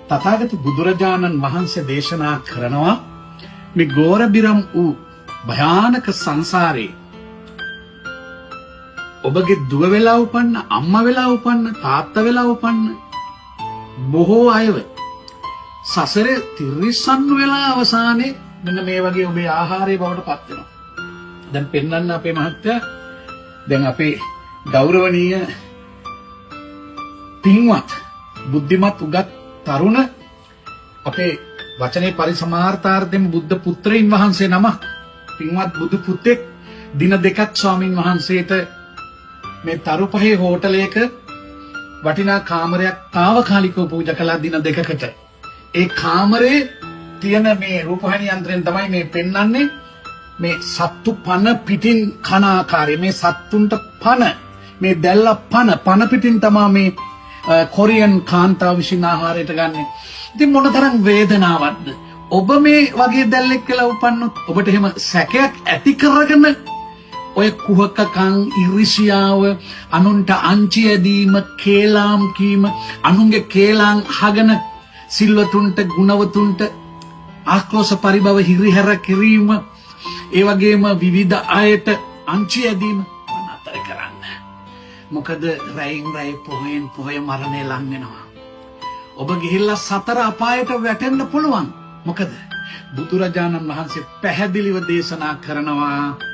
තථාගත බුදුරජාණන් වහන්සේ දේශනා කරනවා මේ ගෝරබිරම් වූ භයානක සංසාරේ ඔබගේ දුව වෙලා උපන්න, අම්මා වෙලා උපන්න, තාත්තා වෙලා උපන්න බොහෝ අයව සසරේ තිරිසන් වෙලා අවසානයේ මෙන්න මේ වගේ ඔබේ ආහාරය බවට පත් වෙනවා. දැන් පෙන්වන්න අපේ මහත්තයා දැන් අපේ ගෞරවනීය පින්වත් බුද්ධිමත් උගත් තරුණ අපේ වචනේ පරිසමාර්ථාර්ථයෙන් බුද්ධ පුත්‍රයන් වහන්සේ නම පින්වත් බුදු පුතෙක් දින දෙකක් ස්වාමින් වහන්සේට මේ තරුපහේ හෝටලයක වටිනා කාමරයක් తాවකාලිකව පූජා කළා දින දෙකකට. ඒ කාමරේ තියෙන මේ රූපවාහිනී යන්ත්‍රයෙන් තමයි මේ පෙන්වන්නේ මේ සත්තු පන පිටින් කන ආකාරය, මේ සත්තුන්ට පන, මේ දැල්ල පන පිටින් තමයි මේ කොරියන් කාන්තාව විසින් ආහාරයට ගන්න. ඉතින් මොනතරම් වේදනාවක්ද? ඔබ මේ වගේ දැල්ලෙක් කියලා උපන්නොත් ඔබට එහෙම සැකයක් ඇති කරගෙන ඔය කුහකකම්, ඉරිසියාව, අනුන්ට අංචි ඇදීම, කේලාම් කීම, අනුන්ගේ කේලාම් අහගෙන සිල්වතුන්ට, ගුණවතුන්ට ආක්‍රෝෂ පරිභව හිරිහැර කිරීම, ඒ වගේම විවිධ අයට අංචි ඇදීම නතර කරන්න. මොකද රැයින් රැයි පොහෙන් පොහේ මරණය ලං වෙනවා. ඔබ ගිහිල්ලා සතර අපායට වැටෙන්න පුළුවන්. මොකද බුදුරජාණන් වහන්සේ පැහැදිලිව දේශනා කරනවා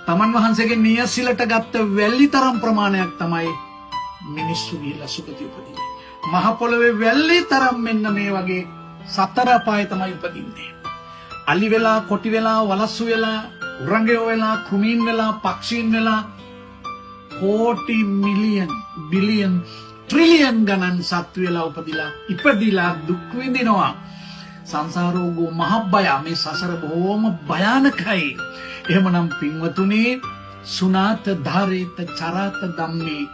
තමන් වහන්සේගේ නියසිලට ගත්ත වැල්ලි තරම් ප්‍රමාණයක් තමයි මිනිස්සු ගිහිල්ලා සුගති උපදින්නේ. මහ පොළවේ වැල්ලි තරම් මෙන්න මේ වගේ සතර අපාය තමයි උපදින්නේ. අලි වෙලා, කොටි වෙලා, වලස්සු වෙලා, උරංගයෝ වෙලා, කුමීන් වෙලා, පක්ෂීන් වෙලා කෝටි මිලියන් බිලියන් ට්‍රිලියන් ගණන් සත්තු වෙලා ඉපදිලා දුක් විඳිනවා. සංසාරෝගෝ මහබ්බය, මේ සසර බොහොම භයානකයි. එහෙමනම් පින්වතුනි, සුනාත ධාරේත චරාත ධම්මේ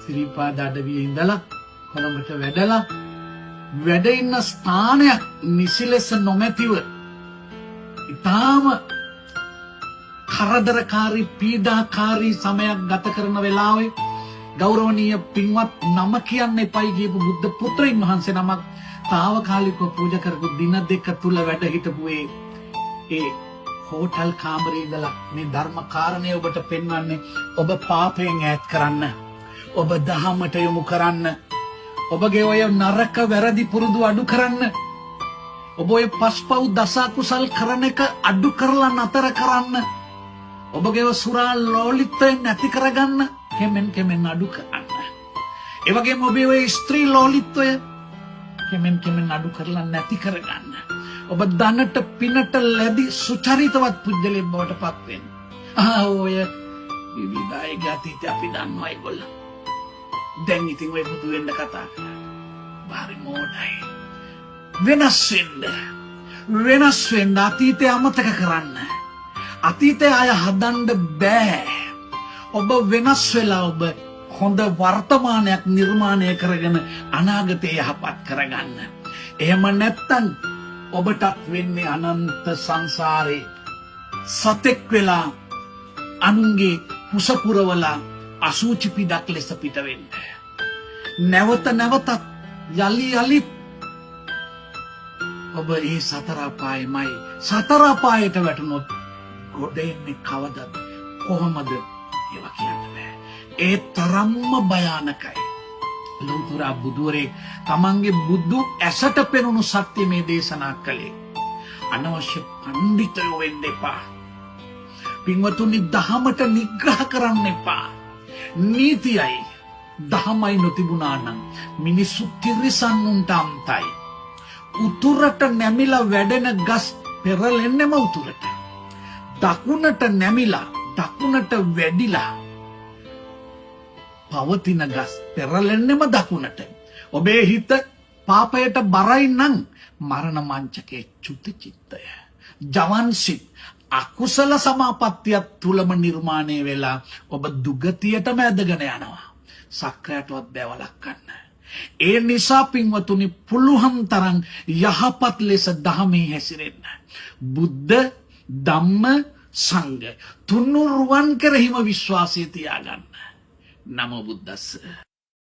ශ්‍රීපාද අඩවියේ ඉඳලා කොළඹට වැඩලා වැඩ ඉන්න ස්ථානයක් නිසිලෙස නොමැතිව ඊටාම කරදරකාරී පීඩාකාරී සමයක් ගත කරන වෙලාවේ ගෞරවනීය පින්වත් නම කියන්න එපයි කියපු බුද්ධ පුත්‍රයන් වහන්සේ නමක් తాවකාලිකව පූජා කරපු දින දෙක තුල වැඩ හිටපු ඒ හෝටල් කාමරේ ඉඳලා මේ ධර්ම කාරණේ ඔබට පෙන්වන්නේ ඔබ පාපයෙන් ඈත් කරන්න, ඔබ දහමට යොමු කරන්න, ඔබගේ ඔය නරක වැරදි පුරුදු අඩු කරන්න, ඔබ ඔය පස්පව් දස කුසල් කරන එක අඩු කරලා නතර කරන්න, ඔබගේ ඔය සුරා ලෝලිත්වය නැති කරගන්න, කෙමෙන් අඩු කරන්න. ඒ වගේම ඔබේ ඔය ස්ත්‍රී ලෝලිත්වය කෙමෙන් අඩු කරලා නැති කරගන්න. ඔබ ධනට පිනට ලැබි සුචරිතවත් පුජ්‍යලෙක් බවට පත් වෙන්න. ඔය විවිධයි ගතිත අපි දන්නවා ඒගොල්ලෝ. දැන් ඉතින් ඔය බුදු වෙන්න කතා කරා. බාරි මොඩයි. වෙනස් වෙන්න අතීතය අමතක කරන්න. අතීතය අය හදන්න බෑ. ඔබ වෙනස් වෙලා ඔබ හොඳ වර්තමානයක් නිර්මාණය කරගෙන අනාගතය යහපත් කරගන්න. එහෙම නැත්තම් ඔබටත් වෙන්නේ අනන්ත සංසාරේ සතෙක් වෙලා අනුන්ගේ කුසපුරවලා අසූචි පිටක් ලෙස පිට වෙන්න. නැවතත් යලි ඔබ ඒ සතර අපායමයි. සතර අපායට වැටුනොත් ගොඩ එන්නේ කවදද, කොහොමද ඒවා කියන්න බෑ. ඒ තරම්ම භයානකයි. ලෝතුරා බුදුරේ තමන්ගේ බුදු ඇසට පෙනුණු සත්‍ය මේ දේශනා කළේ. අනවශ්‍ය පණ්ඩිතයෝ වෙන්න එපා. පින්වතුනි, දහමට නිග්‍රහ කරන්න එපා. නීතියයි දහමයි නොතිබුණා නම් මිනිස්සු තිරිසන්නුන්ට අම්තයි. උතුරට නැමිලා වැඩෙන ගස් පෙරලෙන්නෙම උතුරට. දකුණට නැමිලා දකුණට වැඩිලා පවතින ගස් පෙරලෙන්නෙම දකුණට. ඔබේ හිත පාපයට බරයි නම් මරණ මංචකයේ චුති චිත්තය, ජවන්සිත, අකුසල සමාපත්තියක් තුලම නිර්මාණය වෙලා ඔබ දුගතියටම ඇදගෙන යනවා. සක්‍රයටවත් බෑ වළක්වන්න. ඒ නිසා පින්වතුනි, පුළුවන් තරම් යහපත් ලෙස දහමේ හැසිරෙන්න. බුද්ධ, ධම්ම, සංඝ තුනුරුවන් කෙරෙහිම විශ්වාසය තියාගන්න. නමෝ බුද්දස්ස.